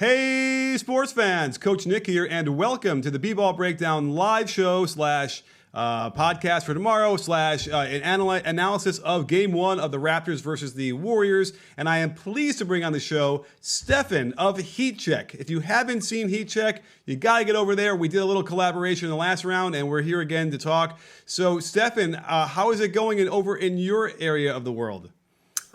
Hey, sports fans, Coach Nick here, and welcome to the B-Ball Breakdown live show slash podcast for tomorrow slash analysis of Game 1 of the Raptors versus the Warriors. And I am pleased to bring on the show Stefan of Heat Check. If you haven't seen Heat Check, you got to get over there. We did a little collaboration in the last round, and we're here again to talk. So, Stefan, how is it going over in your area of the world?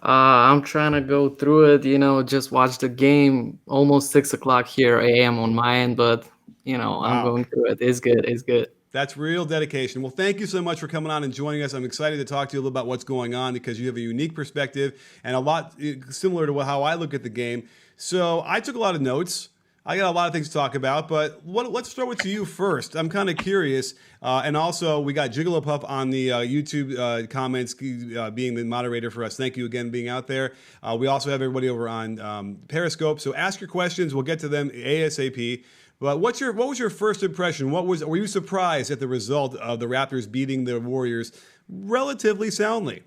I'm trying to go through it, just watch the game. Almost 6 o'clock here a.m. on my end, but, Wow. I'm going through it. It's good. It's good. That's real dedication. Well, thank you so much for coming on and joining us. I'm excited to talk to you a little about what's going on because you have a unique perspective and a lot similar to how I look at the game. So I took a lot of notes. I got a lot of things to talk about, but let's start with you first. I'm kind of curious. And also, we got Jigglypuff on the YouTube comments being the moderator for us. Thank you again being out there. We also have everybody over on Periscope. So ask your questions. We'll get to them ASAP. But what was your first impression? Were you surprised at the result of the Raptors beating the Warriors relatively soundly?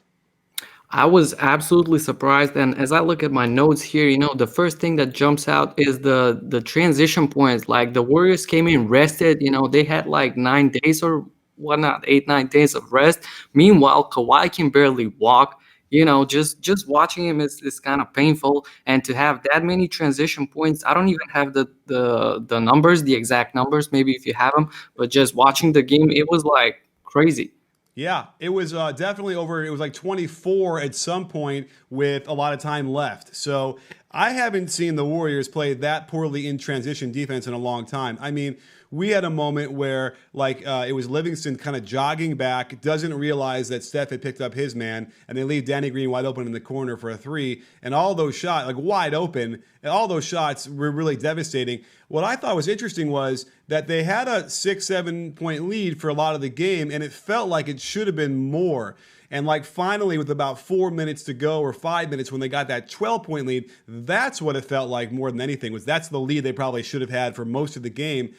I was absolutely surprised. And as I look at my notes here, the first thing that jumps out is the transition points. Like the Warriors came in rested, they had like 9 days or whatnot, 8, 9 days of rest. Meanwhile, Kawhi can barely walk. Just watching him is kind of painful. And to have that many transition points, I don't even have the numbers, the exact numbers, maybe if you have them, but just watching the game, it was like crazy. Yeah, it was definitely over. It was like 24 at some point with a lot of time left. So I haven't seen the Warriors play that poorly in transition defense in a long time. I mean, we had a moment where it was Livingston kind of jogging back, doesn't realize that Steph had picked up his man, and they leave Danny Green wide open in the corner for a three. And all those shots, like wide open, and all those shots were really devastating. What I thought was interesting was that they had a 6-7 point lead for a lot of the game, and it felt like it should have been more. And finally, with about 4 minutes to go or 5 minutes when they got that 12-point lead, that's what it felt like more than anything. That's the lead they probably should have had for most of the game.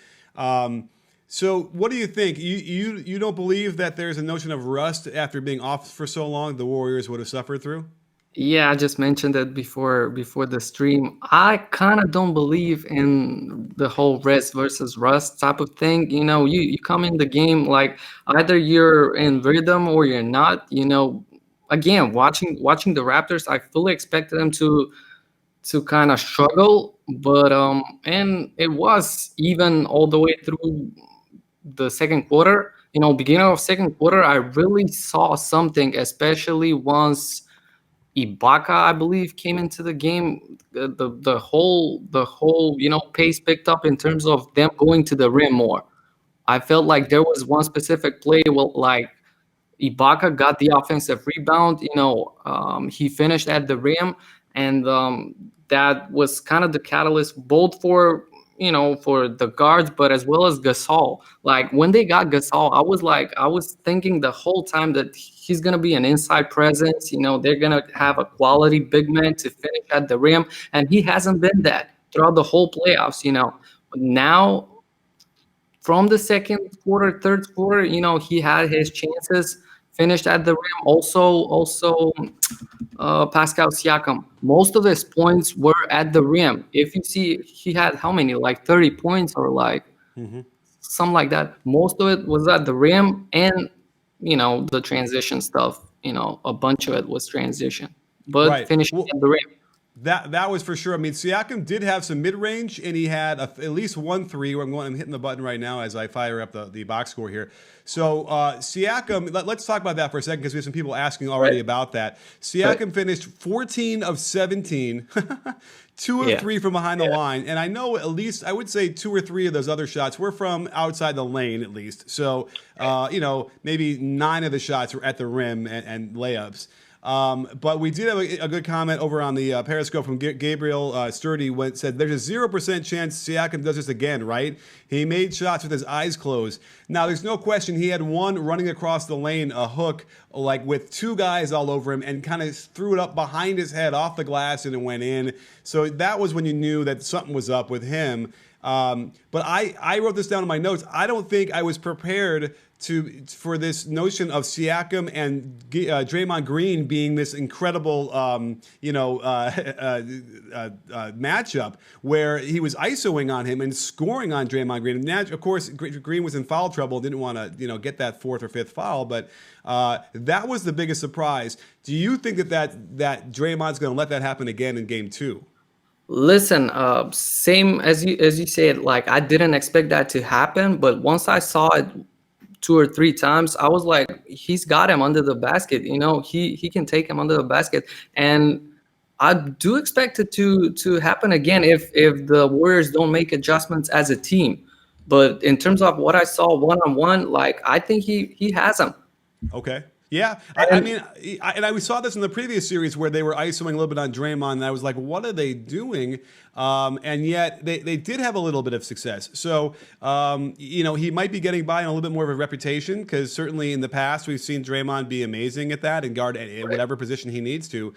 So what do you think? You don't believe that there's a notion of rust after being off for so long the Warriors would have suffered through? Yeah, I just mentioned that before the stream. I kind of don't believe in the whole rest versus rust type of thing. You come in the game like either you're in rhythm or you're not. Again, watching the Raptors, I fully expected them to kind of struggle, but and it was even all the way through the second quarter. Beginning of second quarter, I really saw something, especially once Ibaka, I believe, came into the game. The whole pace picked up in terms of them going to the rim more. I felt like there was one specific play, like Ibaka got the offensive rebound. He finished at the rim, and that was kind of the catalyst both for the guards, but as well as Gasol. Like when they got Gasol, I was thinking the whole time that he's gonna be an inside presence. They're gonna have a quality big man to finish at the rim, and he hasn't been that throughout the whole playoffs. But now from the second quarter, third quarter, he had his chances, finished at the rim. Also, Pascal Siakam, most of his points were at the rim. If you see, he had how many, like 30 points or something like that. Most of it was at the rim, and the transition stuff. A bunch of it was transition, but Right. finishing at the rim. That was for sure. I mean, Siakam did have some mid-range, and he had at least 1 3. I'm hitting the button right now as I fire up the box score here. So Siakam, let's talk about that for a second because we have some people asking already about that. Siakam finished 14 of 17, 2 of 3 from behind the line. And I know at least, I would say 2 or 3 of those other shots were from outside the lane at least. So, maybe 9 of the shots were at the rim and layups. But we did have a good comment over on the Periscope from Gabriel Sturdy said there's a 0% chance Siakam does this again, right? He made shots with his eyes closed. Now, there's no question he had one running across the lane, a hook, with 2 guys all over him and kind of threw it up behind his head off the glass and it went in. So that was when you knew that something was up with him. But I wrote this down in my notes. I don't think I was prepared for this notion of Siakam and Draymond Green being this incredible, matchup where he was isoing on him and scoring on Draymond Green. And of course, Green was in foul trouble, didn't want to get that fourth or fifth foul, but that was the biggest surprise. Do you think that Draymond's going to let that happen again in Game 2? Listen, same as you said. Like, I didn't expect that to happen, but once I saw it 2 or 3 times, I was like, he's got him under the basket. He can take him under the basket, and I do expect it to happen again if the Warriors don't make adjustments as a team. But in terms of what I saw one on one, like, I think he has him. Okay. Yeah, we saw this in the previous series where they were isoing a little bit on Draymond, and I was like, what are they doing? And yet they did have a little bit of success. So, he might be getting by on a little bit more of a reputation because certainly in the past we've seen Draymond be amazing at that and guard at whatever position he needs to.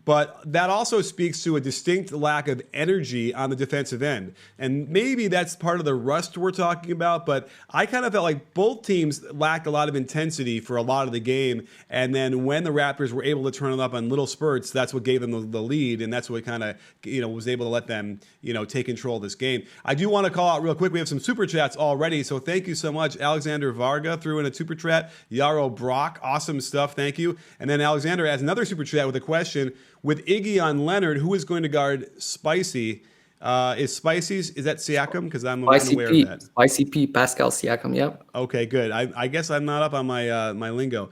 But that also speaks to a distinct lack of energy on the defensive end. And maybe that's part of the rust we're talking about, but I kind of felt like both teams lacked a lot of intensity for a lot of the game. And then when the Raptors were able to turn it up on little spurts, that's what gave them the lead. And that's what kind of, was able to let them, take control of this game. I do want to call out real quick. We have some super chats already. So thank you so much. Alexander Varga threw in a super chat. Yarrow Brock, awesome stuff. Thank you. And then Alexander has another super chat with a question. With Iggy on Leonard, who is going to guard Spicy? Is that Siakam? Because I'm unaware of that. Spicy P, Pascal Siakam, yep. Okay, good. I guess I'm not up on my my lingo.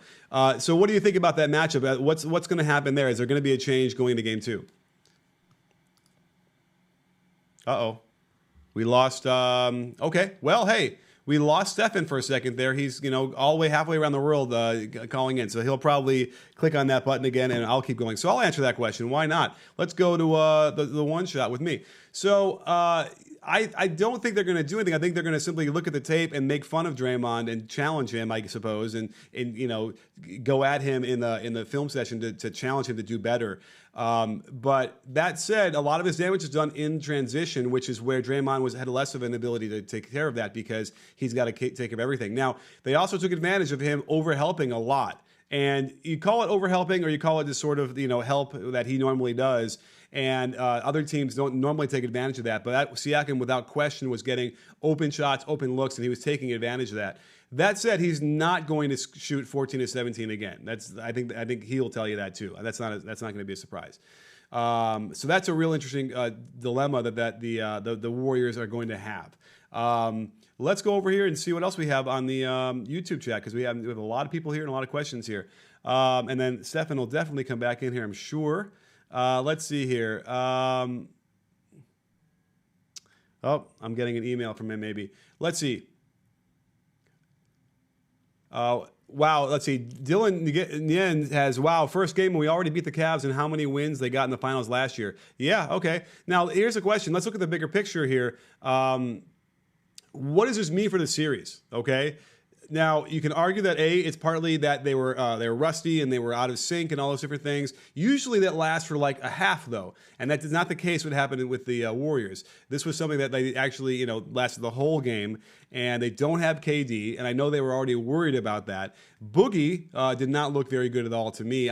So what do you think about that matchup? What's going to happen there? Is there going to be a change going into Game 2? Uh-oh. We lost. Okay, well, hey. We lost Stefan for a second there. He's, all the way halfway around the world calling in. So he'll probably click on that button again, and I'll keep going. So I'll answer that question. Why not? Let's go to the one shot with me. So I don't think they're going to do anything. I think they're going to simply look at the tape and make fun of Draymond and challenge him, I suppose, and go at him in the film session to challenge him to do better. But that said, a lot of his damage is done in transition, which is where Draymond had less of an ability to take care of that because he's got to take care of everything. Now, they also took advantage of him overhelping a lot. And you call it overhelping or you call it just sort of, help that he normally does. And other teams don't normally take advantage of that. But Siakam, without question, was getting open shots, open looks, and he was taking advantage of that. That said, he's not going to shoot 14 to 17 again. I think he'll tell you that too. That's not going to be a surprise. So that's a real interesting dilemma that the Warriors are going to have. Let's go over here and see what else we have on the YouTube chat because we have a lot of people here and a lot of questions here. And then Stefan will definitely come back in here, I'm sure. Let's see here. I'm getting an email from him maybe. Let's see. Wow, let's see. Dylan Nguyen has, first game and we already beat the Cavs and how many wins they got in the finals last year. Yeah, okay. Now, here's a question. Let's look at the bigger picture here. What does this mean for the series, okay? Now, you can argue that, it's partly that they were rusty and they were out of sync and all those different things. Usually that lasts for like a half, though. And that is not the case what happened with the Warriors. This was something that they actually, lasted the whole game. And they don't have KD. And I know they were already worried about that. Boogie did not look very good at all to me.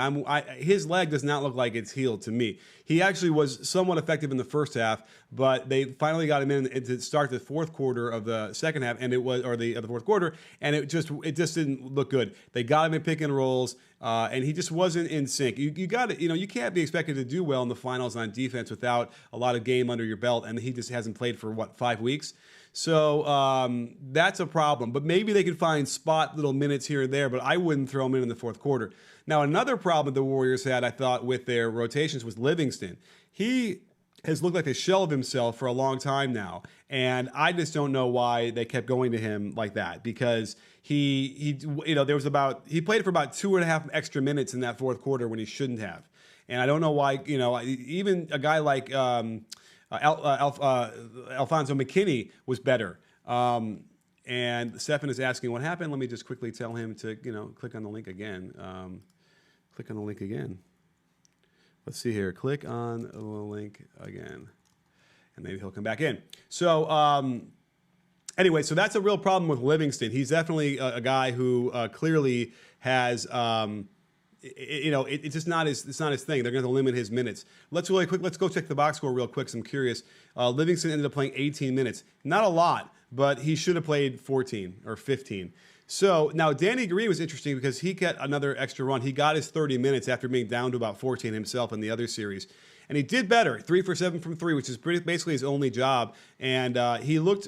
His leg does not look like it's healed to me. He actually was somewhat effective in the first half, but they finally got him in to start the fourth quarter of the second half, and the fourth quarter, and it just didn't look good. They got him in pick and rolls, and he just wasn't in sync. You got it. You can't be expected to do well in the finals on defense without a lot of game under your belt, and he just hasn't played for 5 weeks. So that's a problem. But maybe they could find spot little minutes here and there, but I wouldn't throw him in the fourth quarter. Now, another problem the Warriors had, I thought, with their rotations was Livingston. He has looked like a shell of himself for a long time now, and I just don't know why they kept going to him like that because he played for about 2.5 extra minutes in that fourth quarter when he shouldn't have. And I don't know why, even a guy like Alfonso McKinney was better. And Stefan is asking what happened. Let me just quickly tell him to, click on the link again. Click on the link again. Let's see here. Click on the link again. and maybe he'll come back in. So anyway, so that's a real problem with Livingston. He's definitely a guy who clearly has. It's just not his thing. They're going to limit his minutes. Let's go check the box score real quick. 'Cause I'm curious. Livingston ended up playing 18 minutes. Not a lot, but he should have played 14 or 15. So now Danny Green was interesting because he got another extra run. He got his 30 minutes after being down to about 14 himself in the other series. And he did better, 3 for 7 from 3, which is basically his only job. And he looked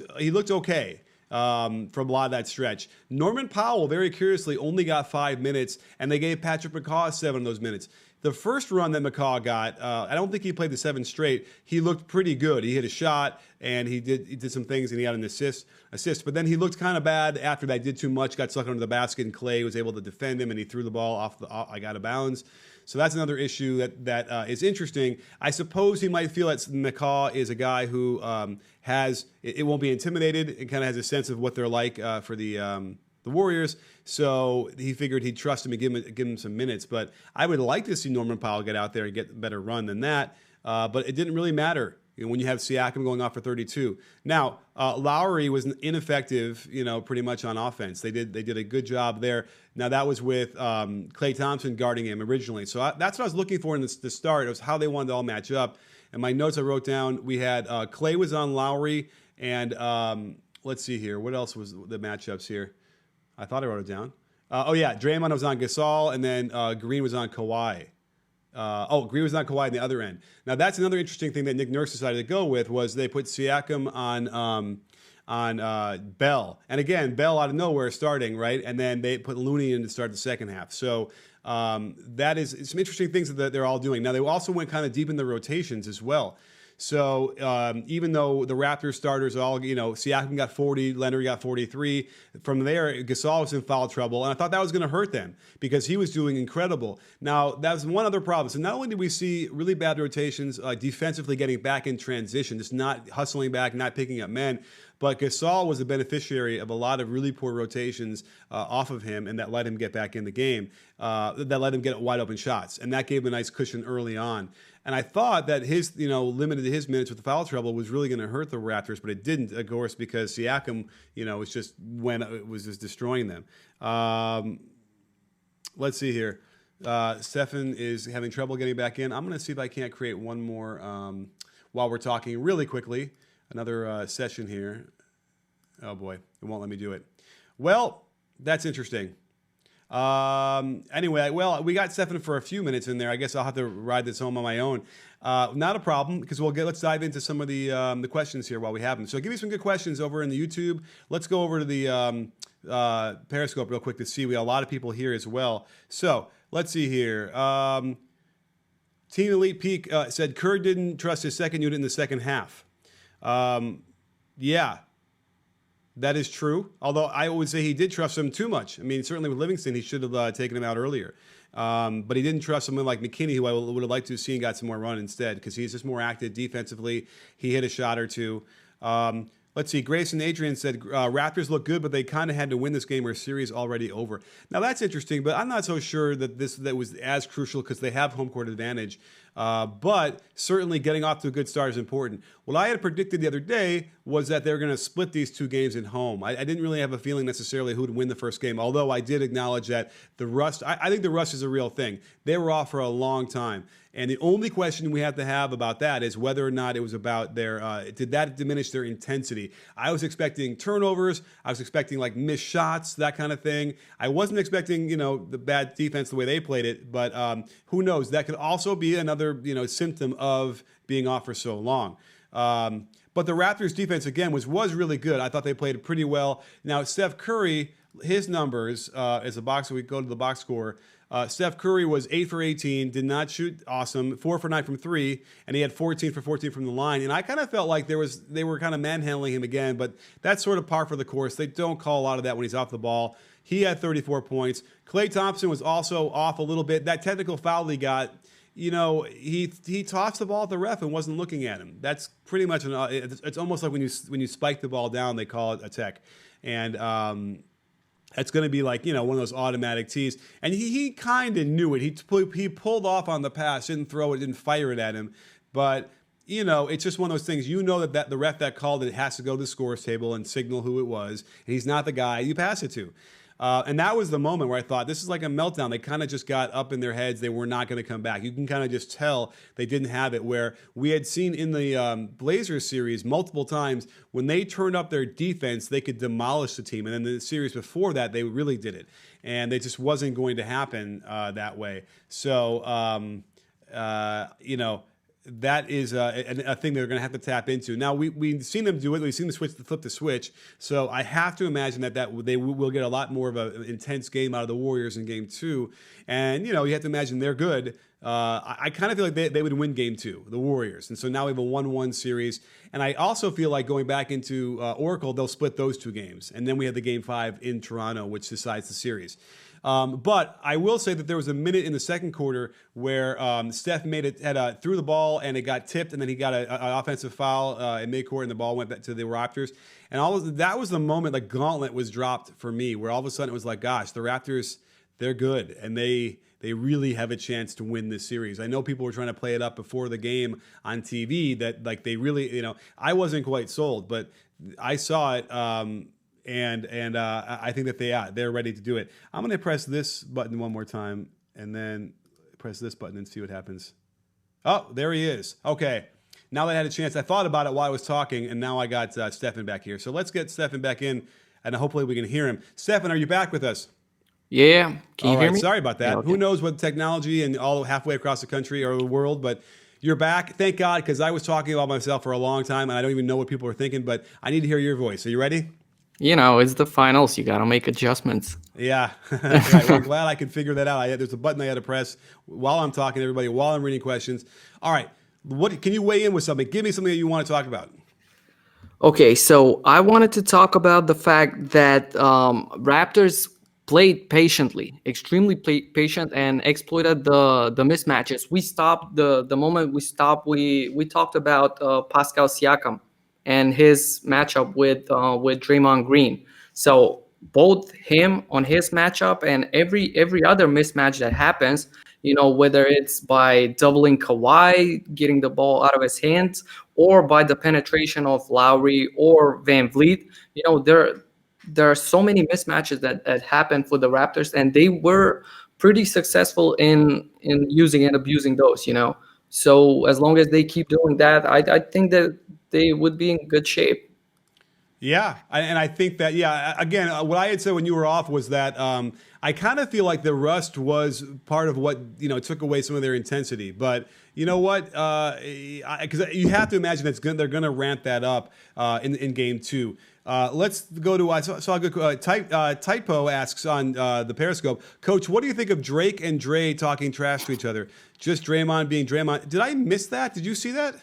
okay from a lot of that stretch. Norman Powell, very curiously, only got 5 minutes, and they gave Patrick McCaw 7 of those minutes. The first run that McCaw got, I don't think he played the 7 straight. He looked pretty good. He hit a shot, and he did some things, and he had an assist. But then he looked kind of bad after that. Did too much, got stuck under the basket, and Clay was able to defend him, and he threw the ball out of bounds. So that's another issue that is interesting. I suppose he might feel that McCaw is a guy who it won't be intimidated and kind of has a sense of what they're like for the Warriors. So he figured he'd trust him and give him some minutes. But I would like to see Norman Powell get out there and get a better run than that. But it didn't really matter when you have Siakam going off for 32. Now, Lowry was ineffective, pretty much on offense. They did a good job there. Now, that was with Klay Thompson guarding him originally. So that's what I was looking for in the start. It was how they wanted to all match up. And my notes I wrote down, we had Klay was on Lowry. And let's see here. What else was the matchups here? I thought I wrote it down. Draymond was on Gasol, and then Green was on Kawhi. Green was on Kawhi on the other end. Now, that's another interesting thing that Nick Nurse decided to go with was they put Siakam on Bell. And again, Bell out of nowhere starting, right? And then they put Looney in to start the second half. So that is some interesting things that they're all doing. Now, they also went kind of deep in the rotations as well. So even though the Raptors starters all, Siakam got 40, Leonard got 43. From there, Gasol was in foul trouble, and I thought that was going to hurt them because he was doing incredible. Now, that was one other problem. So not only did we see really bad rotations, defensively getting back in transition, just not hustling back, not picking up men, but Gasol was the beneficiary of a lot of really poor rotations off of him, and that let him get back in the game. That let him get wide open shots, and that gave him a nice cushion early on. And I thought that his, limited his minutes with the foul trouble was really going to hurt the Raptors, but it didn't, of course, because Siakam, was just destroying them. Let's see here. Stefan is having trouble getting back in. I'm going to see if I can't create one more while we're talking really quickly. Another session here. Oh boy, it won't let me do it. Well, that's interesting. Anyway, we got Stefan for a few minutes in there. I guess I'll have to ride this home on my own. Not a problem because let's dive into some of the questions here while we have them. So give me some good questions over in the YouTube. Let's go over to the Periscope real quick to see. We got a lot of people here as well. So let's see here. Team Elite Peak said Kerr didn't trust his second unit in the second half. Yeah. That is true, although I would say he did trust him too much. I mean, certainly with Livingston, he should have taken him out earlier. But he didn't trust someone like McKinney, who I would have liked to have seen got some more run instead, because he's just more active defensively. He hit a shot or two. Let's see. Grayson Adrian said Raptors look good, but they kind of had to win this game or series already over. Now, that's interesting, but I'm not so sure that that was as crucial because they have home court advantage. But certainly getting off to a good start is important. What I had predicted the other day was that they were going to split these two games at home. I didn't really have a feeling necessarily who would win the first game, although I did acknowledge that the rust, I think the rust is a real thing. They were off for a long time. And the only question we have to have about that is whether or not it was about did that diminish their intensity? I was expecting turnovers. I was expecting like missed shots, that kind of thing. I wasn't expecting, the bad defense the way they played it, but who knows? That could also be another, symptom of being off for so long. But the Raptors defense, again, was really good. I thought they played pretty well. Now, Steph Curry, his numbers as a boxer, we go to the box score. Steph Curry was 8 for 18, did not shoot awesome, 4 for 9 from 3, and he had 14 for 14 from the line. And I kind of felt like they were kind of manhandling him again, but that's sort of par for the course. They don't call a lot of that when he's off the ball. He had 34 points. Klay Thompson was also off a little bit. That technical foul he got, he tossed the ball at the ref and wasn't looking at him. That's pretty much it's almost like when you spike the ball down, they call it a tech. And it's going to be like, one of those automatic tees. And he kind of knew it. He pulled off on the pass, didn't throw it, didn't fire it at him. But it's just one of those things. That the ref that called it has to go to the scores table and signal who it was, and he's not the guy you pass it to. And that was the moment where I thought, this is like a meltdown. They kind of just got up in their heads. They were not going to come back. You can kind of just tell they didn't have it, where we had seen in the Blazers series multiple times when they turned up their defense, they could demolish the team. And then the series before that, they really did it. And it just wasn't going to happen that way. So, that is a thing they're going to have to tap into. Now, we've seen them do it. We've seen them flip the switch. So I have to imagine that they will get a lot more of an intense game out of the Warriors in Game 2. And, you have to imagine they're good. I kind of feel like they would win Game 2, the Warriors. And so now we have a 1-1 series. And I also feel like going back into Oracle, they'll split those 2 games. And then we have the Game 5 in Toronto, which decides the series. But I will say that there was a minute in the second quarter where Steph threw the ball and it got tipped, and then he got an offensive foul in midcourt, and the ball went back to the Raptors. And that was the moment the gauntlet was dropped for me, where all of a sudden it was like, gosh, the Raptors, they're good, and they really have a chance to win this series. I know people were trying to play it up before the game on TV that like they really, I wasn't quite sold, but I saw it. And I think that they're ready to do it. I'm going to press this button one more time and then press this button and see what happens. Oh, there he is. Okay. Now that I had a chance, I thought about it while I was talking, and now I got Stefan back here. So let's get Stefan back in, and hopefully we can hear him. Stefan, are you back with us? Yeah. Can you hear me? Sorry about that. Yeah, okay. Who knows what technology and all halfway across the country or the world, but you're back. Thank God, because I was talking about myself for a long time, and I don't even know what people are thinking, but I need to hear your voice. Are you ready? It's the finals. You got to make adjustments. Yeah. Right. Well, I'm glad I could figure that out. There's a button I had to press while I'm talking to everybody, while I'm reading questions. All right. Can you weigh in with something? Give me something that you want to talk about. Okay, so I wanted to talk about the fact that Raptors played patiently, extremely patient, and exploited the mismatches. We stopped the moment we stopped. We talked about Pascal Siakam and his matchup with Draymond Green. So both him on his matchup and every other mismatch that happens, whether it's by doubling Kawhi, getting the ball out of his hands, or by the penetration of Lowry or VanVleet, there are so many mismatches that happen for the Raptors, and they were pretty successful in using and abusing those, So as long as they keep doing that, I think that they would be in good shape. Yeah, and I think that, again, what I had said when you were off was that I kind of feel like the rust was part of what, took away some of their intensity. But you know what? Because you have to imagine they're going to ramp that up in Game 2. Let's go to, I saw a good Typo asks on the Periscope, Coach, what do you think of Drake and Dre talking trash to each other? Just Draymond being Draymond. Did I miss that? Did you see that?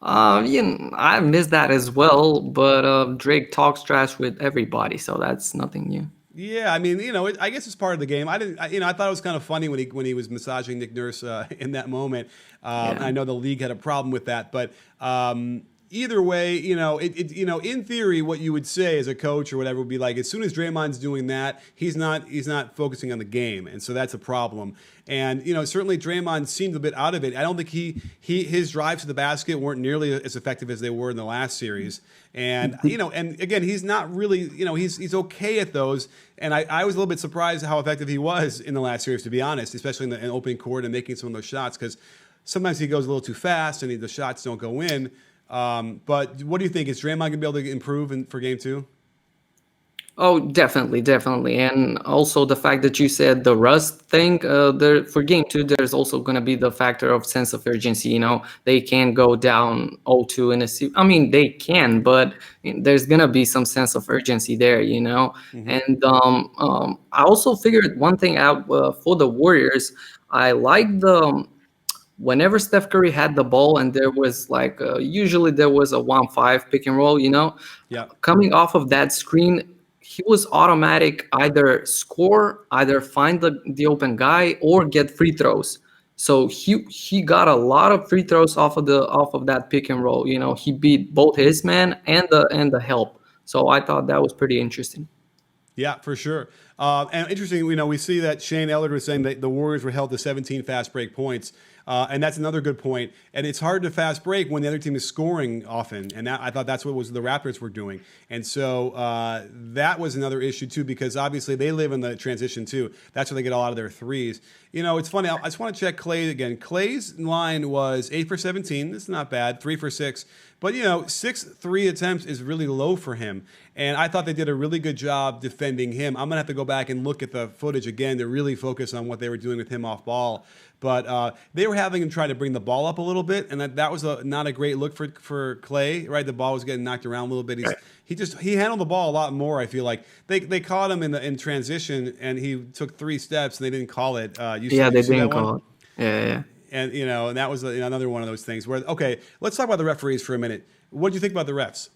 I missed that as well, but Drake talks trash with everybody, so that's nothing new. Yeah, I mean, I guess it's part of the game. I thought it was kind of funny when he was massaging Nick Nurse in that moment. I know the league had a problem with that, but either way, in theory, what you would say as a coach or whatever would be like, as soon as Draymond's doing that, he's not focusing on the game, and so that's a problem. And certainly Draymond seemed a bit out of it. I don't think his drives to the basket weren't nearly as effective as they were in the last series. And and again, he's not really, he's okay at those. And I was a little bit surprised how effective he was in the last series, to be honest, especially in open court and making some of those shots, because sometimes he goes a little too fast and the shots don't go in. But what do you think? Is Draymond going to be able to improve for Game 2? Oh, definitely. And also the fact that you said the rust thing, for Game 2, there's also going to be the factor of sense of urgency. They can't go down 0-2 in a series. I mean, they can, but there's going to be some sense of urgency there, Mm-hmm. And I also figured one thing out for the Warriors. I like whenever Steph Curry had the ball and there was usually there was a 1-5 pick and roll, Yeah. Coming off of that screen, he was automatic, either score, either find the open guy, or get free throws. So he got a lot of free throws off of that pick and roll. He beat both his man and the help. So I thought that was pretty interesting. Yeah, for sure. And interesting, we see that Shane Ellard was saying that the Warriors were held to 17 fast break points. And that's another good point. And it's hard to fast break when the other team is scoring often. And I thought that's what the Raptors were doing. And so that was another issue, too, because obviously they live in the transition, too. That's where they get a lot of their threes. It's funny. I just want to check Clay again. Clay's line was 8 for 17. This is not bad. 3 for 6. But, 6 3 attempts is really low for him. And I thought they did a really good job defending him. I'm going to have to go back and look at the footage again to really focus on what they were doing with him off ball. But they were having him try to bring the ball up a little bit, and that was not a great look for Clay, right? The ball was getting knocked around a little bit. He handled the ball a lot more, I feel like. They caught him in transition, and he took 3 steps, and they didn't call it. They didn't call it. Yeah. And, and that was another one of those things where, okay, let's talk about the referees for a minute. What do you think about the refs?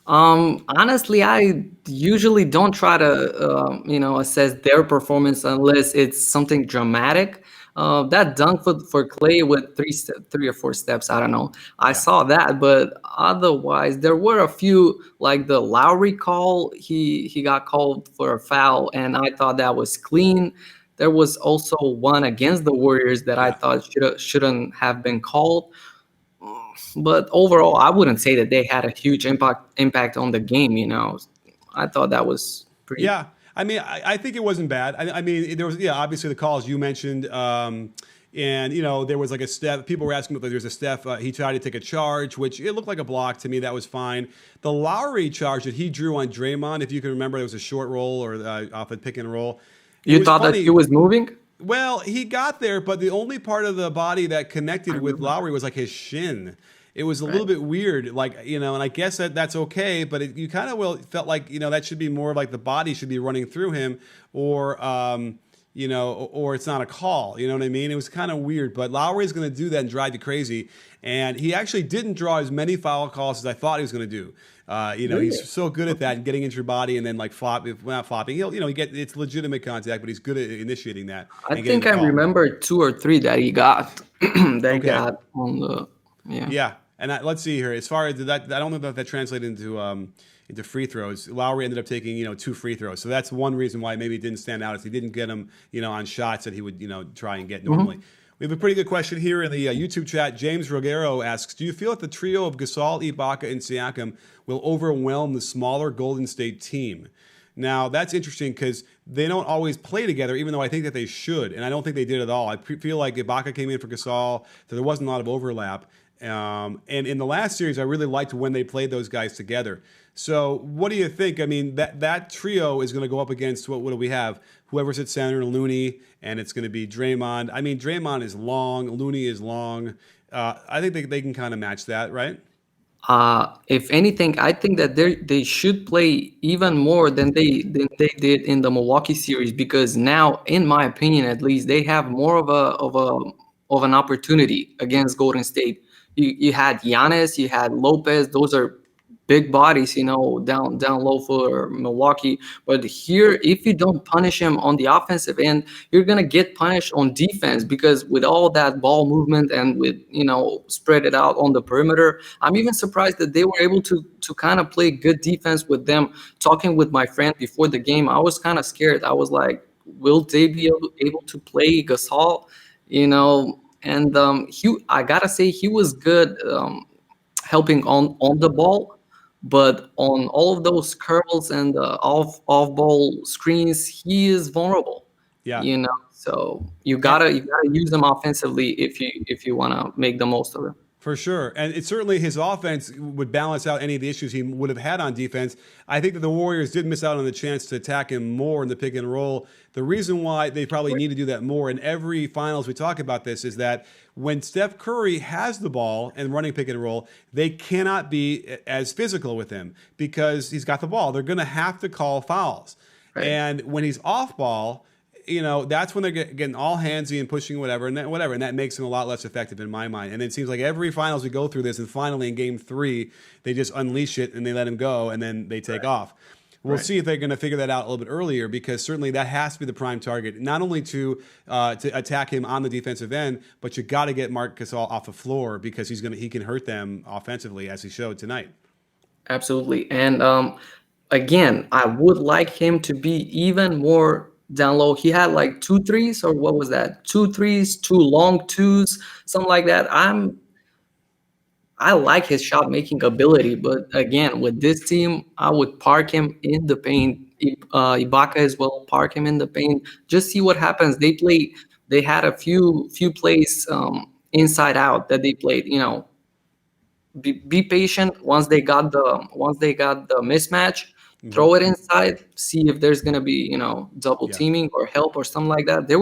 Honestly, I usually don't try to, assess their performance unless it's something dramatic. That dunk for Clay with 3 or 4 steps, I don't know. I saw that, but otherwise, there were a few, like the Lowry call. He got called for a foul, and I thought that was clean. There was also one against the Warriors that I thought shouldn't have been called. But overall, I wouldn't say that they had a huge impact on the game. I thought that was pretty. Yeah, I mean, I think it wasn't bad. I mean, there was obviously the calls you mentioned, and there was like a step. People were asking if there was a step. He tried to take a charge, which it looked like a block to me. That was fine. The Lowry charge that he drew on Draymond, if you can remember, there was a short roll or off a pick and roll. You thought that he was moving? Well, he got there, but the only part of the body that connected with Lowry was like his shin. It was a little bit weird, and I guess that's okay, but you kind of felt like, that should be more like the body should be running through him, or it's not a call. You know what I mean? It was kind of weird, but Lowry's going to do that and drive you crazy. And he actually didn't draw as many foul calls as I thought he was going to do. He's so good at that and getting into your body and then not flopping. It's legitimate contact, but he's good at initiating that. I think I remember 2 or 3 that he got. Got on the yeah. And let's see here. As far as that, I don't know if that translated into free throws. Lowry ended up taking 2 free throws, so that's one reason why maybe it didn't stand out. Is he didn't get him on shots that he would try and get normally. Mm-hmm. We have a pretty good question here in the YouTube chat. James Rogero asks, do you feel that the trio of Gasol, Ibaka, and Siakam will overwhelm the smaller Golden State team? Now, that's interesting because they don't always play together, even though I think that they should, and I don't think they did at all. I feel like Ibaka came in for Gasol, so there wasn't a lot of overlap. And in the last series, I really liked when they played those guys together. So what do you think? I mean, that trio is going to go up against, what do we have? Whoever's at center, Looney, and it's going to be Draymond. I mean, Draymond is long. Looney is long. I think they can kind of match that, right? If anything, I think that they should play even more than they did in the Milwaukee series, because now, in my opinion, at least, they have more of an opportunity against Golden State. You had Giannis, you had Lopez. Those are big bodies, down low for Milwaukee. But here, if you don't punish him on the offensive end, you're going to get punished on defense, because with all that ball movement and with, spread it out on the perimeter, I'm even surprised that they were able to kind of play good defense with them. Talking with my friend before the game, I was kind of scared. I was like, will they be able to play Gasol? And I got to say, he was good helping on the ball. But on all of those curls and off ball screens, he is vulnerable. Yeah. So you gotta use them offensively if you want to make the most of it. For sure. And it's certainly his offense would balance out any of the issues he would have had on defense. I think that the Warriors did miss out on the chance to attack him more in the pick and roll. The reason why they probably need to do that more in every finals we talk about this is that when Steph Curry has the ball and running pick and roll, they cannot be as physical with him because he's got the ball. They're going to have to call fouls. Right. And when he's off ball, that's when they're getting all handsy and pushing whatever, and that makes him a lot less effective in my mind. And it seems like every finals we go through this, and finally in Game 3, they just unleash it and they let him go, and then they take off. We'll see if they're going to figure that out a little bit earlier, because certainly that has to be the prime target, not only to attack him on the defensive end, but you got to get Marc Gasol off the floor, because he can hurt them offensively, as he showed tonight. Absolutely. And again, I would like him to be even more down low. He had like two threes, or what was that? Two threes, two long twos, something like that. I like his shot making ability, but again, with this team, I would park him in the paint. Ibaka as well, park him in the paint. Just see what happens. They had a few plays inside out that they played. Be patient. Once they got the mismatch, Hmm. throw it inside. See if there's gonna be double Yeah. teaming or help or something like that. They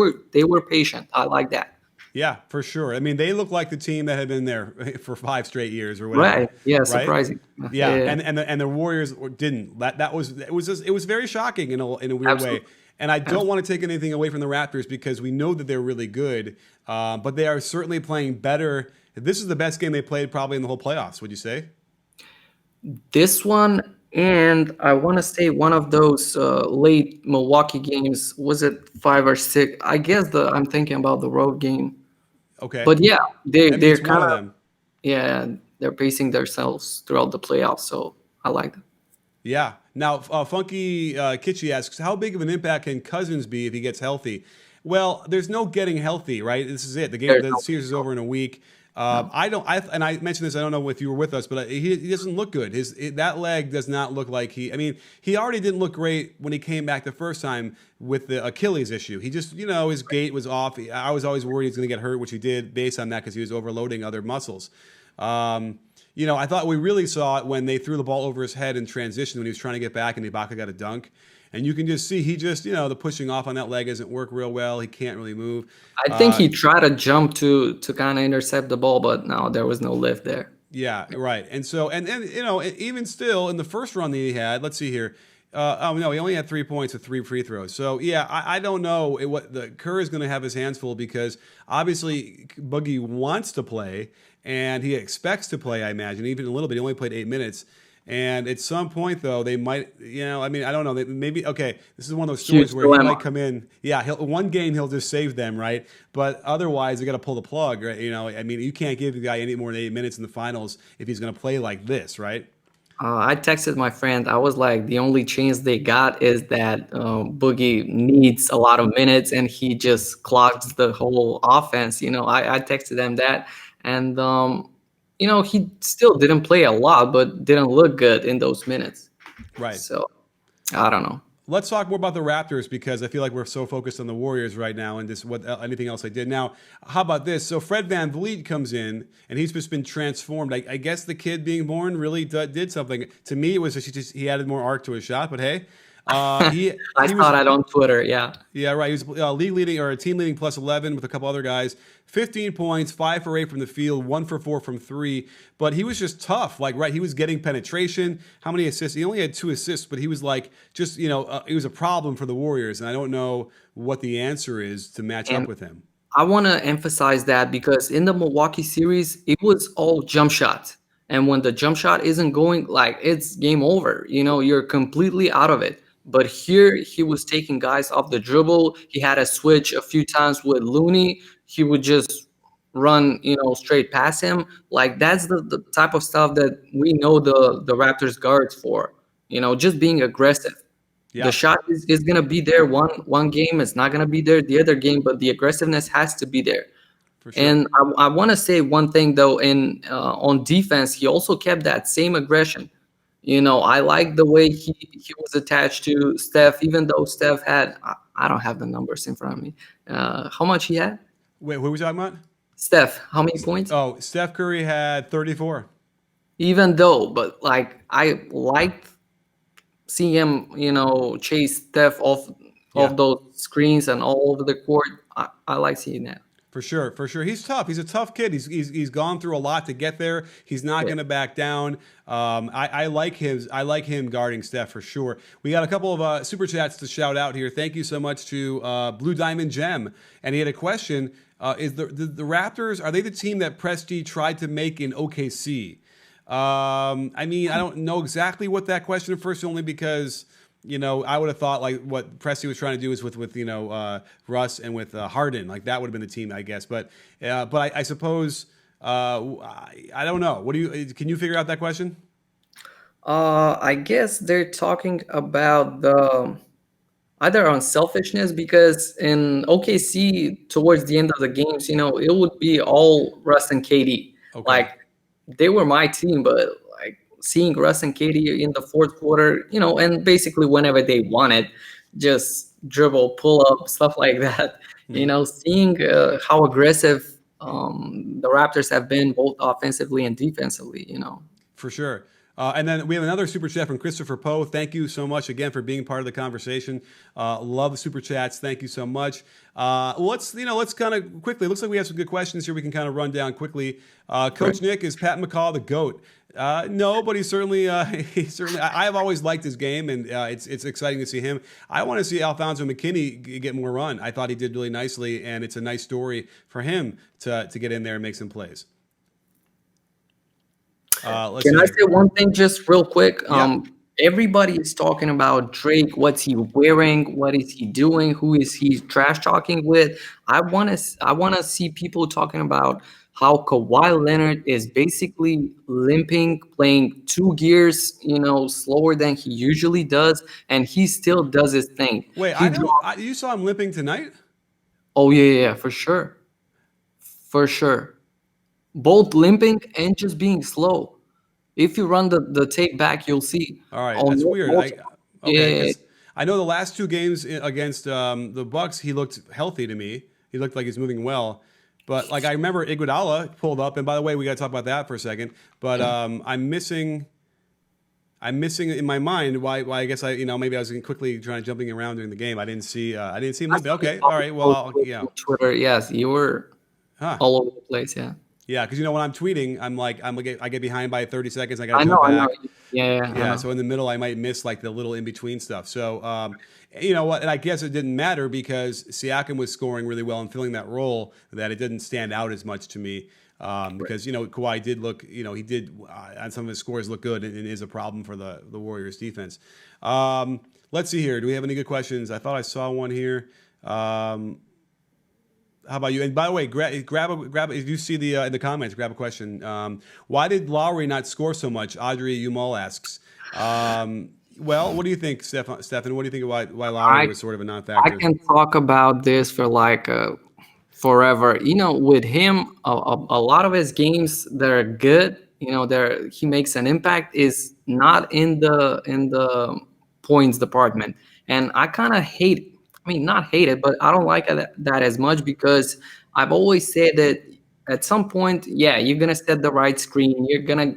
were patient. I like that. Yeah, for sure. I mean, they look like the team that had been there for 5 straight years or whatever, Right. Yeah. right? Surprising. Yeah. Yeah, Yeah. and the Warriors didn't. That was it was very shocking in a weird way. Absolutely. And I don't Absolutely. want to take anything away from the Raptors because we know that they're really good, but they are certainly playing better. This is the best game they played probably in the whole playoffs. Would you say? This one, and I want to say one of those late Milwaukee games. Was it 5 or 6? I guess I'm thinking about the road game. Okay, But yeah, they I mean they're it's one kind of of, them. yeah, they're pacing themselves throughout the playoffs. So I like that. Yeah. Now, Funky Kitschy asks, how big of an impact can Cousins be if he gets healthy? Well, there's no getting healthy, right? This is it. There's The no, series is over in a week. no. I don't. And I mentioned this. I don't know if you were with us, but he doesn't look good. That leg does not look like he. I mean, he already didn't look great when he came back the first time with the Achilles issue. He just, his gait was off. I was always worried he was going to get hurt, which he did based on that because he was overloading other muscles. Um, I thought we really saw it when they threw the ball over his head in transition when he was trying to get back and Ibaka got a dunk. And you can just see he just, the pushing off on that leg doesn't work real well. He can't really move. I think Uh, he tried to jump to kind of intercept the ball, but no, there was no lift there. yeah, right. And so, and even still in the first run that he had, let's see here. Oh no, he only had 3 points with 3 free throws. So yeah, I don't know what the Kerr is going to have his hands full because obviously Boogie wants to play and he expects to play. I imagine even a little bit. He only played 8 minutes, and at some point though they might. I mean, I don't know. Maybe okay. This is one of those stories Huge where he dilemma. might come in. Yeah, one game he'll just save them, right? But otherwise they got to pull the plug, right? I mean, you can't give the guy any more than 8 minutes in the finals if he's going to play like this, right? I texted my friend. I was like, the only chance they got is that Boogie needs a lot of minutes and he just clogs the whole offense. I texted them that, and he still didn't play a lot, but didn't look good in those minutes. Right. So I don't know. Let's talk more about the Raptors because I feel like we're so focused on the Warriors right now and anything else they did. Now, how about this? So Fred VanVleet comes in and he's just been transformed. I guess the kid being born really did something. To me, it was he added more arc to his shot. But hey, I he saw was that on Twitter. Yeah. yeah, right. He was league leading or team leading plus 11 with a couple other guys. 15 points, 5 for 8 from the field, 1 for 4 from 3. But he was just tough. Like, right, he was getting penetration. How many assists? He only had 2 assists, but he was like just, it was a problem for the Warriors. And I don't know what the answer is to match up And with him. I want to emphasize that because in the Milwaukee series, it was all jump shots. And when the jump shot isn't going, like, it's game over. You're completely out of it. But here, he was taking guys off the dribble. He had a switch a few times with Looney. He would just run, straight past him. Like, that's the type of stuff that we know the Raptors guards for. Just being aggressive. The Yeah, shot is gonna be there one game. It's not gonna be there the other game, but the aggressiveness has to be there. for sure. And I want to say one thing though, in on defense, he also kept that same aggression. I like the way he was attached to Steph, even though Steph had, I don't have the numbers in front of me. How much he had? Wait, who was talking about? Steph, how many points? Oh, Steph Curry had 34. Even though, but like I liked seeing him, chase Steph off Yeah. of those screens and all over the court. I like seeing that. For sure, for sure. He's tough. He's a tough kid. He's gone through a lot to get there. He's not Yeah. going to back down. I like him guarding Steph for sure. We got a couple of super chats to shout out here. Thank you so much to Blue Diamond Gem, and he had a question: Is the Raptors, are they the team that Presti tried to make in OKC? I mean, I don't know exactly what that question at first, only because I would have thought like what Presti was trying to do is with Russ and with Harden, like that would have been the team, I guess. But I suppose I don't know. Can you figure out that question? I guess they're talking about the either on selfishness because in OKC towards the end of the games, it would be all Russ and KD. Okay. Like they were my team, but like seeing Russ and KD in the fourth quarter, and basically whenever they wanted, just dribble, pull up, stuff like that. Hmm. Seeing how aggressive the Raptors have been both offensively and defensively. For sure. And then we have another super chat from Christopher Poe. Thank you so much again for being part of the conversation. Love the super chats. Thank you so much. Let's kind of quickly. Looks like we have some good questions here. We can kind of run down quickly. Coach Nick, is Pat McCaw the GOAT? No, but he's certainly. I have always liked his game, and it's exciting to see him. I want to see Alfonso McKinney get more run. I thought he did really nicely, and it's a nice story for him to get in there and make some plays. Can I say one thing just real quick? Yeah. Everybody is talking about Drake. What's he wearing? What is he doing? Who is he trash talking with? I want to see people talking about how Kawhi Leonard is basically limping, playing 2 gears, slower than he usually does, and he still does his thing. Wait, He dropped. you saw him limping tonight? Oh yeah, for sure, for sure. Both limping and just being slow. If you run the tape back, you'll see. All right, On that's weird. Okay, yeah, because I know the last two games against the Bucks, he looked healthy to me. He looked like he's moving well. But like I remember Iguodala pulled up, and by the way, we got to talk about that for a second. But I'm missing in my mind why I guess maybe I was quickly trying to jumping around during the game. I didn't see him limping. Okay, all right, well yeah, on Twitter. Yes, you were huh. all over the place. Yeah, Yeah, because when I'm tweeting, I get behind by 30 seconds. I got to I know, jump I know. back. Yeah, I Yeah, know. so in the middle, I might miss like the little in between stuff. So, you know what? And I guess it didn't matter because Siakam was scoring really well and filling that role that it didn't stand out as much to me. Because Kawhi did look, he did on some of his scores look good and is a problem for the Warriors defense. Let's see here. Do we have any good questions? I thought I saw one here. How about you? And by the way, grab if you see the in the comments, grab a question. Why did Lowry not score so much? Audrey Umal asks. Well, what do you think, Stefan? What do you think about why Lowry I was sort of a I non-factor? can talk about this for like forever. With him, a lot of his games that are good, he makes an impact is not in the points department, and I kind of hate. I mean, not hate it, but I don't like that as much because I've always said that at some point, yeah, you're gonna set the right screen, you're gonna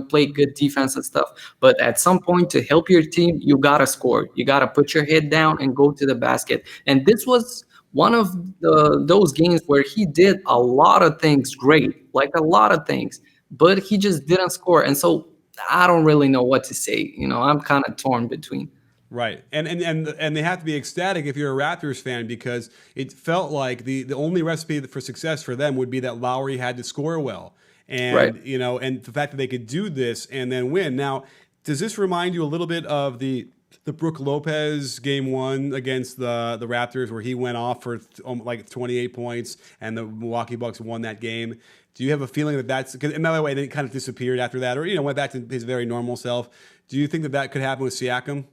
play good defense and stuff, but at some point to help your team, you gotta score. You gotta put your head down and go to the basket. And this was one of those games where he did a lot of things great, like a lot of things, but he just didn't score. And so I don't really know what to say. I'm kind of torn between. Right, and they have to be ecstatic if you're a Raptors fan because it felt like the only recipe for success for them would be that Lowry had to score well, Right. and and the fact that they could do this and then win. Now, does this remind you a little bit of the Brook Lopez game one against the Raptors where he went off for like 28 points and the Milwaukee Bucks won that game? Do you have a feeling that that's because, and by the way, then it kind of disappeared after that, or went back to his very normal self? Do you think that could happen with Siakam?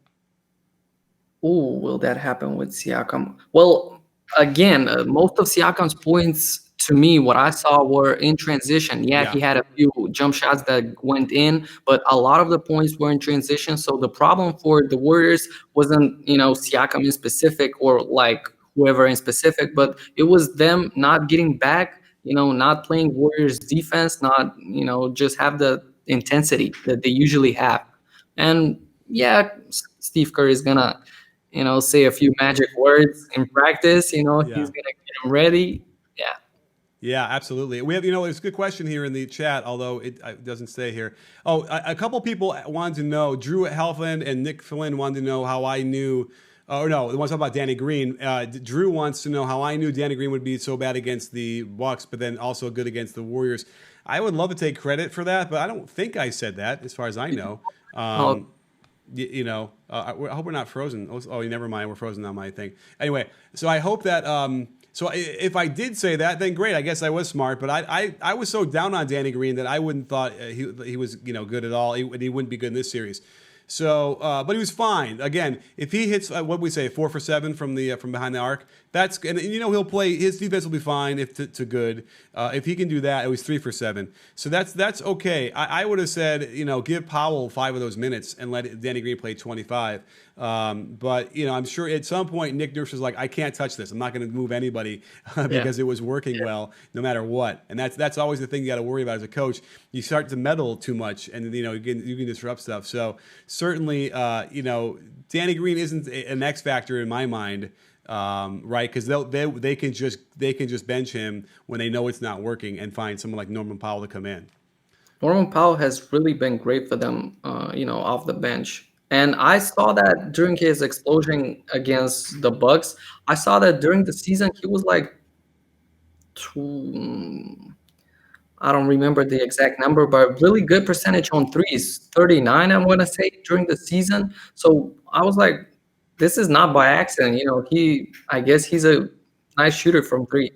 Oh, will that happen with Siakam? Well, again, most of Siakam's points to me, what I saw were in transition. Yeah, Yeah. he had a few jump shots that went in, but a lot of the points were in transition. So the problem for the Warriors wasn't, Siakam in specific or like whoever in specific, but it was them not getting back, not playing Warriors defense, not, just have the intensity that they usually have. And yeah, Steve Kerr is gonna say a few magic words in practice. He's Yeah. gonna get him ready. Yeah. Yeah, absolutely. We have, there's a good question here in the chat, although it doesn't stay here. Oh, a couple people wanted to know, Drew Halfland and Nick Flynn wanted to know how I knew, oh no, they want to talk about Danny Green. Drew wants to know how I knew Danny Green would be so bad against the Bucks, but then also good against the Warriors. I would love to take credit for that, but I don't think I said that as far as I know. Oh, I hope we're not frozen. Oh, never mind. We're frozen on my thing. Anyway, so I hope that. So if I did say that, then great. I guess I was smart, but I was so down on Danny Green that I wouldn't thought he was good at all. He wouldn't be good in this series. So, but he was fine. Again, if he hits what we say 4 for 7 from behind the arc, that's and he'll play. His defense will be fine if to good. If he can do that, it was 3 for 7. So that's okay. I would have said give Powell 5 of those minutes and let Danny Green play 25. But I'm sure at some point Nick Nurse was like, I can't touch this. I'm not going to move anybody because it was working well no matter what. And that's always the thing you got to worry about as a coach. You start to meddle too much, and you can disrupt stuff. So certainly, Danny Green isn't an X factor in my mind. Right, because they can just bench him when they know it's not working and find someone like Norman Powell to come in. Norman Powell has really been great for them, off the bench. And I saw that during his explosion against the Bucks. I saw that during the season he was like, I don't remember the exact number, but really good percentage on threes, 39, I want to say, during the season. So I was like, this is not by accident. I guess he's a nice shooter from three.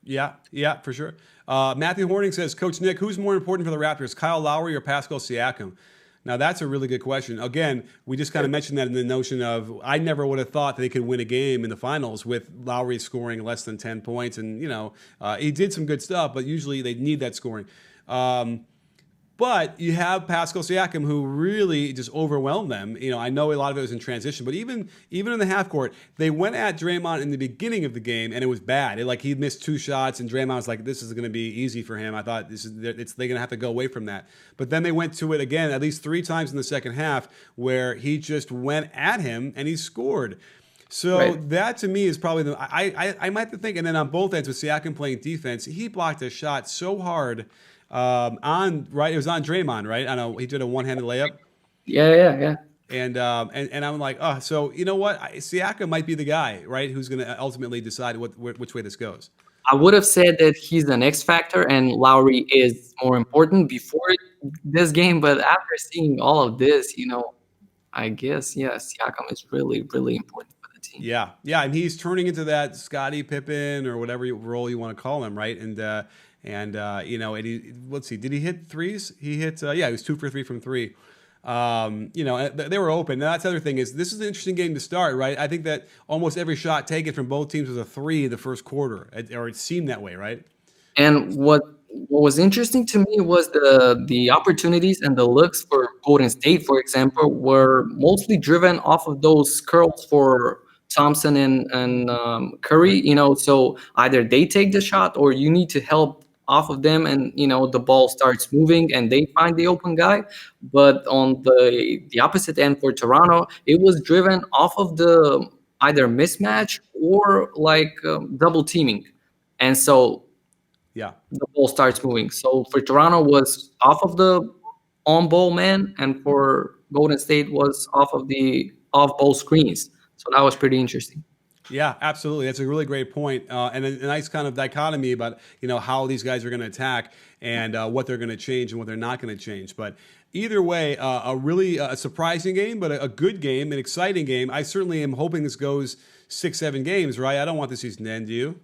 Yeah, for sure. Matthew Horning says, Coach Nick, who's more important for the Raptors, Kyle Lowry or Pascal Siakam? Now, that's a really good question. Again, we just kind of mentioned that in the notion of I never would have thought they could win a game in the finals with Lowry scoring less than 10 points. And, he did some good stuff, but usually they need that scoring. But you have Pascal Siakam, who really just overwhelmed them. I know a lot of it was in transition, but even in the half court, they went at Draymond in the beginning of the game, and it was bad. He missed 2 shots, and Draymond was like, "This is going to be easy for him." I thought they're going to have to go away from that. But then they went to it again, at least 3 times in the second half, where he just went at him and he scored. So that to me is probably I might have to think. And then on both ends with Siakam playing defense, he blocked a shot so hard. It was on Draymond, right? I know he did a one-handed layup. Yeah. And I'm like, so you know what? Siakam might be the guy, right? Who's going to ultimately decide which way this goes. I would have said that he's an X factor and Lowry is more important before this game, but after seeing all of this, I guess Siakam is really, really important for the team. Yeah, and he's turning into that Scottie Pippen or whatever role you want to call him, right? Let's see, did he hit threes? He hit, he was 2 for 3 from 3. They were open. Now, that's the other thing is this is an interesting game to start, right? I think that almost every shot taken from both teams was a 3 in the first quarter, or it seemed that way, right? And what was interesting to me was the opportunities and the looks for Golden State, for example, were mostly driven off of those curls for Thompson and Curry. So either they take the shot or you need to help off of them, and the ball starts moving and they find the open guy. But on the opposite end for Toronto, it was driven off of the either mismatch or double teaming, and so the ball starts moving. So for Toronto was off of the on ball man, and for Golden State was off of the off ball screens. So that was pretty interesting. Yeah, absolutely. That's a really great point. And a nice kind of dichotomy about, how these guys are going to attack and what they're going to change and what they're not going to change. But either way, a really surprising game, but a good game, an exciting game. I certainly am hoping this goes 6-7 games, right? I don't want the season to end, do you?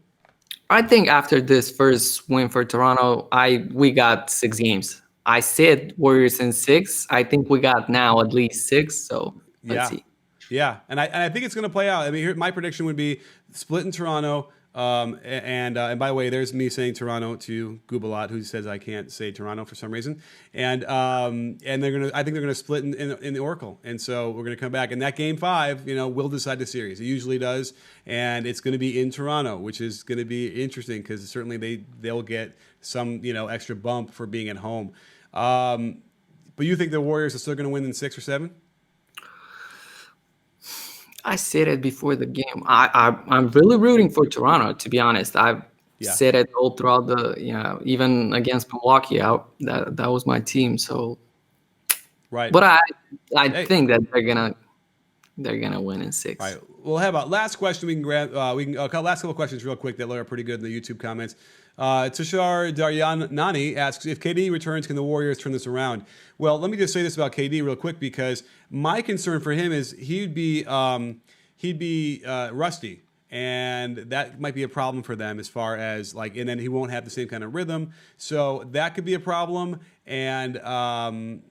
I think after this first win for Toronto, we got 6 games. I said Warriors in 6. I think we got now at least 6. So let's see. Yeah, and I think it's going to play out. I mean, my prediction would be split in Toronto. And by the way, there's me saying Toronto to Gubalot, who says I can't say Toronto for some reason. And I think they're gonna split in the Oracle. And so we're gonna come back. And that game 5, will decide the series. It usually does, and it's gonna be in Toronto, which is gonna be interesting because certainly they'll get some extra bump for being at home. But you think the Warriors are still gonna win in 6 or 7? I said it before the game. I'm really rooting for Toronto, to be honest. I've said it all throughout even against Milwaukee. That was my team. So, right. But I think that they're gonna win in 6. All right. Well, how about last question? We can grab. Last couple of questions real quick that are pretty good in the YouTube comments. Tushar Daryanani asks, if KD returns, can the Warriors turn this around? Well, let me just say this about KD real quick, because my concern for him is he'd be rusty. and that might be a problem for them as far as like, and then he won't have the same kind of rhythm. So that could be a problem. And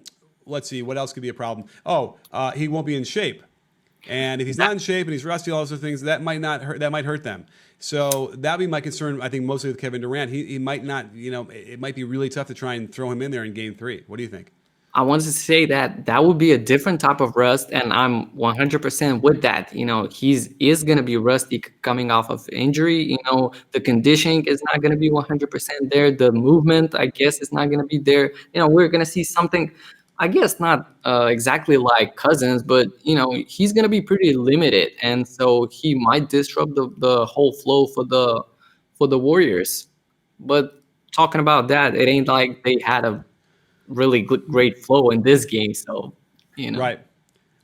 let's see, what else could be a problem? Oh, he won't be in shape. And if he's not in shape and he's rusty, all those other things, that might not hurt. That might hurt them. So that'd be my concern. I think mostly with Kevin Durant, he might not. It might be really tough to try and throw him in there in Game 3. What do you think? I wanted to say that that would be a different type of rust, and I'm 100% with that. He's is gonna be rusty coming off of injury. The conditioning is not gonna be 100% there. The movement, I guess, is not gonna be there. We're gonna see something, I guess, not exactly like Cousins, but he's gonna be pretty limited, and so he might disrupt the whole flow for the Warriors. But talking about that, it ain't like they had a really good, great flow in this game. So. Right.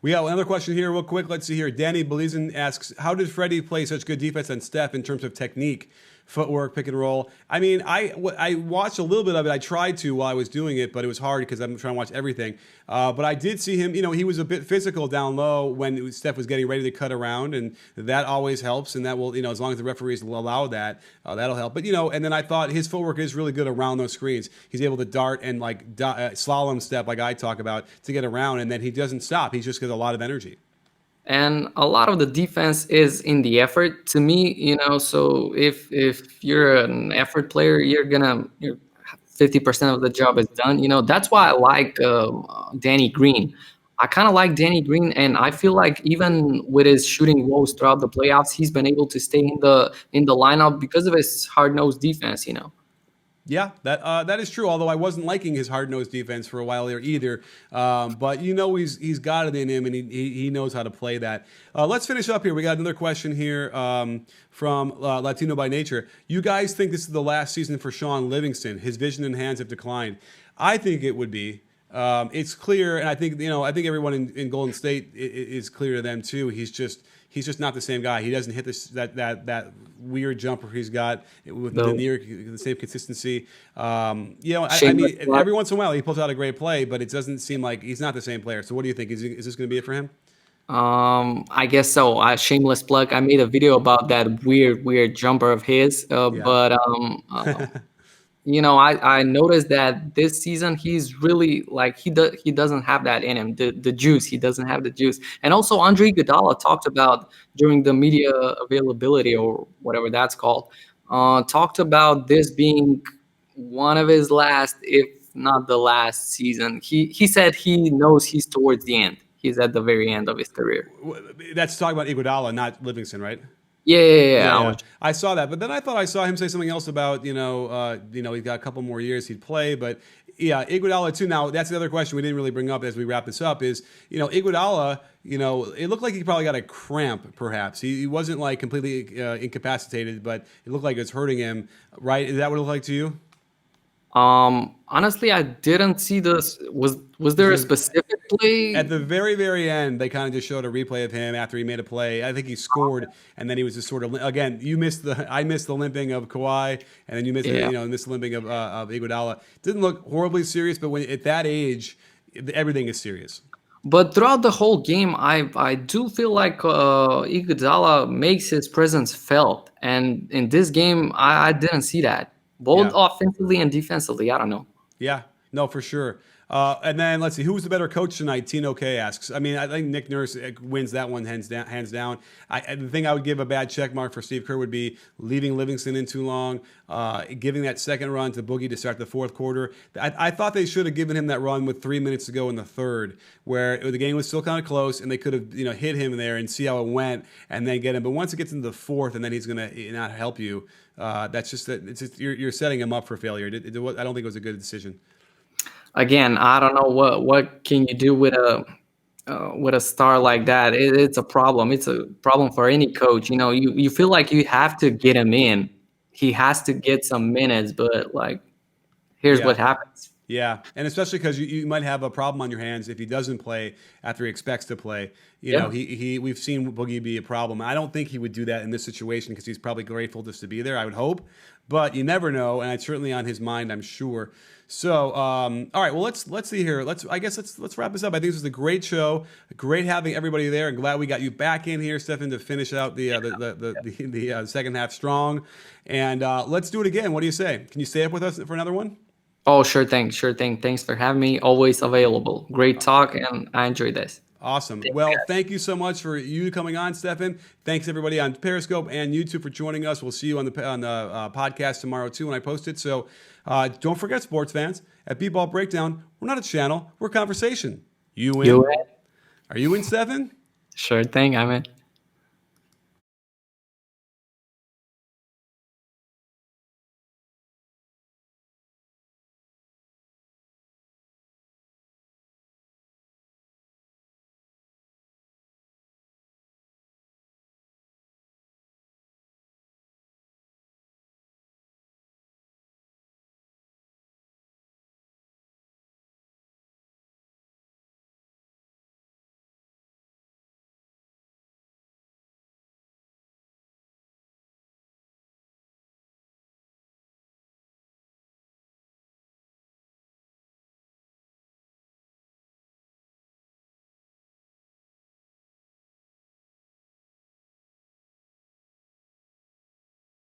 We have another question here, real quick. Let's see here. Danny Belizin asks, "How did Freddie play such good defense on Steph in terms of technique, footwork, pick and roll?" I mean, I watched a little bit of it. I tried to while I was doing it, but it was hard because I'm trying to watch everything. But I did see him. He was a bit physical down low when Steph was getting ready to cut around, and that always helps. And that will, as long as the referees will allow that, that'll help. But and then I thought his footwork is really good around those screens. He's able to dart and like slalom step, like I talk about, to get around, and then he doesn't stop. He's just got a lot of energy. And a lot of the defense is in the effort to me. So if you're an effort player, you're 50% of the job is done. That's why I like Danny Green. I kind of like Danny Green, and I feel like even with his shooting woes throughout the playoffs, he's been able to stay in the lineup because of his hard-nosed defense. Yeah, that is true. Although I wasn't liking his hard-nosed defense for a while there either, but he's got it in him, and he knows how to play that. Let's finish up here. We got another question here from Latino by Nature. You guys think this is the last season for Sean Livingston? His vision and hands have declined. I think it would be. It's clear, and I think everyone in Golden State is clear to them too. He's just not the same guy. He doesn't hit that weird jumper he's got with the same consistency. I mean, every once in a while he pulls out a great play, but it doesn't seem like he's not the same player. So what do you think? Is this going to be it for him? I guess so. Shameless plug. I made a video about that weird jumper of his, but I noticed that this season he's really like he doesn't have that in him, the juice. He doesn't have the juice. And also Andre Iguodala talked about during the media availability or whatever that's called, talked about this being one of his last, if not the last season. He said he knows he's towards the end. He's at the very end of his career. That's talking about Iguodala, not Livingston, right? Yeah. I saw that, but then I thought I saw him say something else about he's got a couple more years he'd play, but yeah, Iguodala too. Now that's the other question we didn't really bring up as we wrap this up is Iguodala. It looked like he probably got a cramp. Perhaps he wasn't like completely incapacitated, but it looked like it was hurting him. Right? Is that what it looked like to you? Honestly, I didn't see this. Was there a specific play? At the very, very end, they kind of just showed a replay of him after he made a play. I think he scored, and then he was just sort of, again, I missed the limping of Kawhi, and then you missed the limping of Iguodala. Didn't look horribly serious, but at that age, everything is serious. But throughout the whole game, I do feel like Iguodala makes his presence felt, and in this game, I didn't see that. Both offensively and defensively. I don't know. Yeah, no, for sure. And then let's see, who was the better coach tonight? Tino K asks. I mean, I think Nick Nurse wins that one hands down. The thing I would give a bad check mark for Steve Kerr would be leaving Livingston in too long, giving that second run to Boogie to start the fourth quarter. I thought they should have given him that run with 3 minutes to go in the third, where the game was still kind of close, and they could have hit him there and see how it went, and then get him. But once it gets into the fourth, and then he's going to not help you. That's just that. You're setting him up for failure. I don't think it was a good decision. Again, I don't know what can you do with a star like that. It's a problem. It's a problem for any coach. You feel like you have to get him in. He has to get some minutes, but here's what happens. Yeah, and especially because you might have a problem on your hands if he doesn't play after he expects to play. You know, Yeah. we've seen Boogie be a problem. I don't think he would do that in this situation because he's probably grateful just to be there. I would hope, but you never know, and it's certainly on his mind, I'm sure. So, all right, well let's see here. Let's wrap this up. I think this was a great show. Great having everybody there, and glad we got you back in here, Stefan, to finish out the second half strong. And let's do it again. What do you say? Can you stay up with us for another one? Oh, sure thing, sure thing. Thanks for having me. Always available. Great talk, and I enjoy this. Awesome. Well, thank you so much for you coming on, Stefan. Thanks everybody on Periscope and YouTube for joining us. We'll see you on the podcast tomorrow too when I post it. So don't forget, sports fans, at B-Ball Breakdown, we're not a channel, we're a conversation. You in? You in? Are you in, Stefan? Sure thing, I'm in.